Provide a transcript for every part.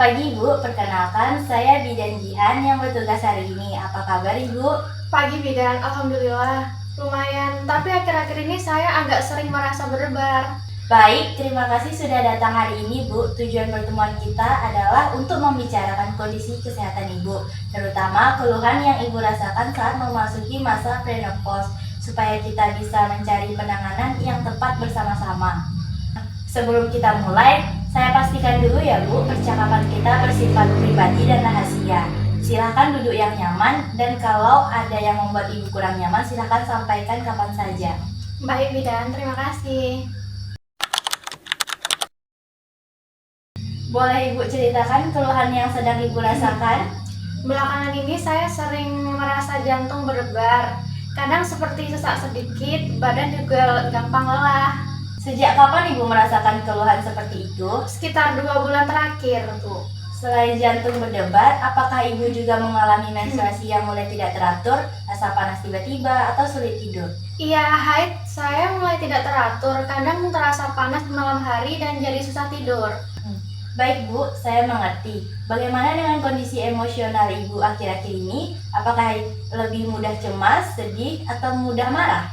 pagi Bu, perkenalkan saya Bidan Jihan yang bertugas hari ini. Apa kabar Ibu? Pagi Bidan, alhamdulillah lumayan, tapi akhir-akhir ini saya agak sering merasa berdebar. Baik, terima kasih sudah datang hari ini Bu. Tujuan pertemuan kita adalah untuk membicarakan kondisi kesehatan Ibu, terutama keluhan yang Ibu rasakan saat memasuki masa premenopause, supaya kita bisa mencari penanganan yang tepat bersama-sama. Sebelum kita mulai, saya pastikan dulu ya Bu, percakapan kita bersifat pribadi dan rahasia. Silahkan duduk yang nyaman, dan kalau ada yang membuat Ibu kurang nyaman, silahkan sampaikan kapan saja. Baik Bidan, terima kasih. Boleh Ibu ceritakan keluhan yang sedang Ibu rasakan? Belakangan ini saya sering merasa jantung berdebar. Kadang seperti sesak sedikit, badan juga gampang lelah. Sejak kapan Ibu merasakan keluhan seperti itu? Sekitar 2 bulan terakhir, Bu. Selain jantung berdebar, apakah Ibu juga mengalami menstruasi yang mulai tidak teratur, rasa panas tiba-tiba, atau sulit tidur? Iya, haid saya mulai tidak teratur. Kadang terasa panas di malam hari dan jadi susah tidur. Baik Bu, saya mengerti. Bagaimana dengan kondisi emosional Ibu akhir-akhir ini? Apakah lebih mudah cemas, sedih, atau mudah marah?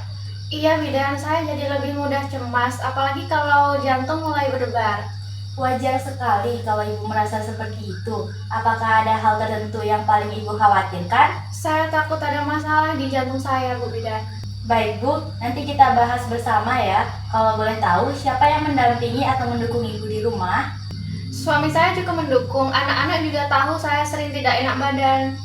Iya Bidan, saya jadi lebih mudah cemas, apalagi kalau jantung mulai berdebar. Wajar sekali kalau Ibu merasa seperti itu. Apakah ada hal tertentu yang paling Ibu khawatirkan? Saya takut ada masalah di jantung saya, Bu Bidan. Baik Bu, nanti kita bahas bersama ya. Kalau boleh tahu, siapa yang mendampingi atau mendukung Ibu di rumah? Suami saya cukup mendukung, anak-anak juga tahu saya sering tidak enak badan.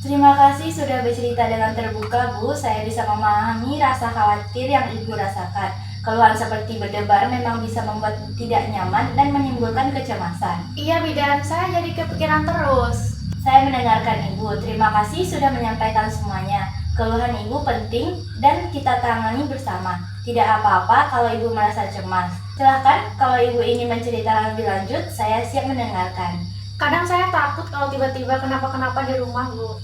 Terima kasih sudah bercerita dengan terbuka Bu. Saya bisa memahami rasa khawatir yang Ibu rasakan. Keluhan seperti berdebar memang bisa membuat tidak nyaman dan menimbulkan kecemasan. Iya Bidan, saya jadi kepikiran terus. Saya mendengarkan Ibu. Terima kasih sudah menyampaikan semuanya. Keluhan Ibu penting dan kita tangani bersama. Tidak apa-apa kalau Ibu merasa cemas. Silahkan kalau Ibu ingin menceritakan lebih lanjut, saya siap mendengarkan. Kadang saya takut kalau tiba-tiba kenapa-kenapa di rumah, Bu.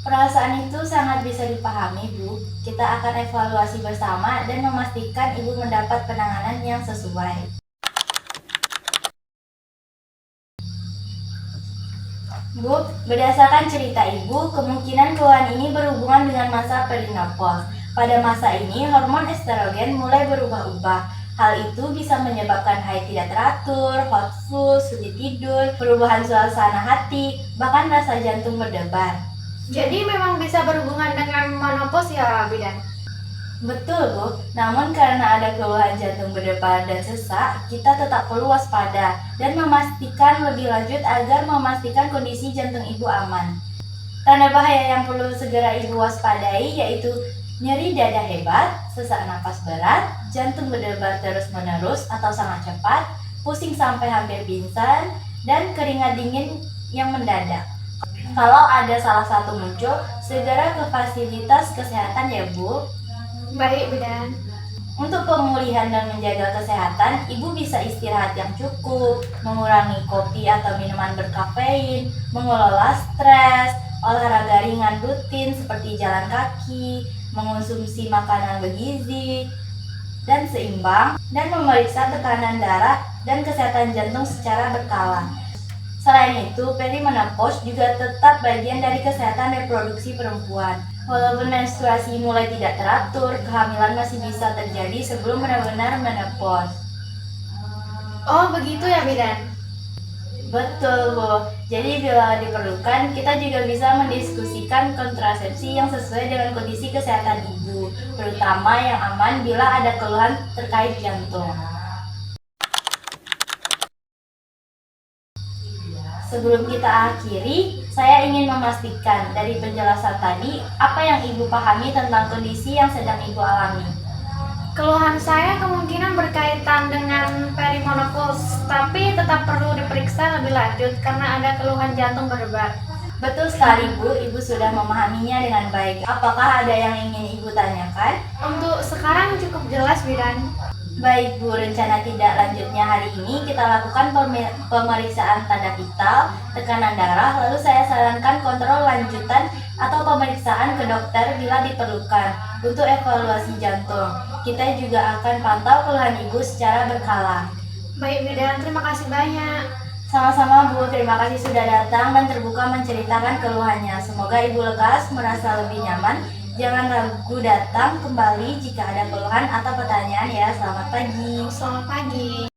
Perasaan itu sangat bisa dipahami, Bu. Kita akan evaluasi bersama dan memastikan Ibu mendapat penanganan yang sesuai. Bu, berdasarkan cerita Ibu, kemungkinan keluhan ini berhubungan dengan masa perimenopause. Pada masa ini, hormon estrogen mulai berubah-ubah. Hal itu bisa menyebabkan haid tidak teratur, hot flush, sulit tidur, perubahan suasana hati, bahkan rasa jantung berdebar. Jadi memang bisa berhubungan dengan menopause ya, Bidan? Betul Bu, namun karena ada keluhan jantung berdebar dan sesak, kita tetap perlu waspada dan memastikan lebih lanjut agar memastikan kondisi jantung Ibu aman. Tanda bahaya yang perlu segera Ibu waspadai yaitu nyeri dada hebat, sesak napas berat, jantung berdebar terus-menerus atau sangat cepat, pusing sampai hampir pingsan, dan keringat dingin yang mendadak. Kalau ada salah satu muncul, segera ke fasilitas kesehatan ya Bu. Baik, Bidan. Untuk pemulihan dan menjaga kesehatan, Ibu bisa istirahat yang cukup, mengurangi kopi atau minuman berkafein, mengelola stres, olahraga ringan rutin seperti jalan kaki, mengonsumsi makanan bergizi dan seimbang, dan memeriksa tekanan darah dan kesehatan jantung secara berkala. Selain itu, perimenopause juga tetap bagian dari kesehatan reproduksi perempuan. Walaupun menstruasi mulai tidak teratur, kehamilan masih bisa terjadi sebelum benar-benar menopause. Oh, begitu ya, Bidan? Betul, Bu. Jadi bila diperlukan, kita juga bisa mendiskusikan kontrasepsi yang sesuai dengan kondisi kesehatan Ibu, terutama yang aman bila ada keluhan terkait jantung. Sebelum kita akhiri, saya ingin memastikan dari penjelasan tadi, apa yang Ibu pahami tentang kondisi yang sedang Ibu alami. Keluhan saya kemungkinan berkaitan dengan perimenopause, tapi tetap perlu diperiksa lebih lanjut karena ada keluhan jantung berdebar. Betul sekali Bu, Ibu sudah memahaminya dengan baik. Apakah ada yang ingin Ibu tanyakan? Untuk sekarang cukup jelas, Bidan. Baik Bu, rencana tidak lanjutnya hari ini kita lakukan pemeriksaan tanda vital, tekanan darah, lalu saya sarankan kontrol lanjutan atau pemeriksaan ke dokter bila diperlukan untuk evaluasi jantung. Kita juga akan pantau keluhan Ibu secara berkala. Baik Bidan, terima kasih banyak. Sama-sama Bu, terima kasih sudah datang dan terbuka menceritakan keluhannya. Semoga Ibu lekas merasa lebih nyaman. Jangan ragu datang kembali jika ada keluhan atau pertanyaan ya. Selamat pagi. Selamat pagi.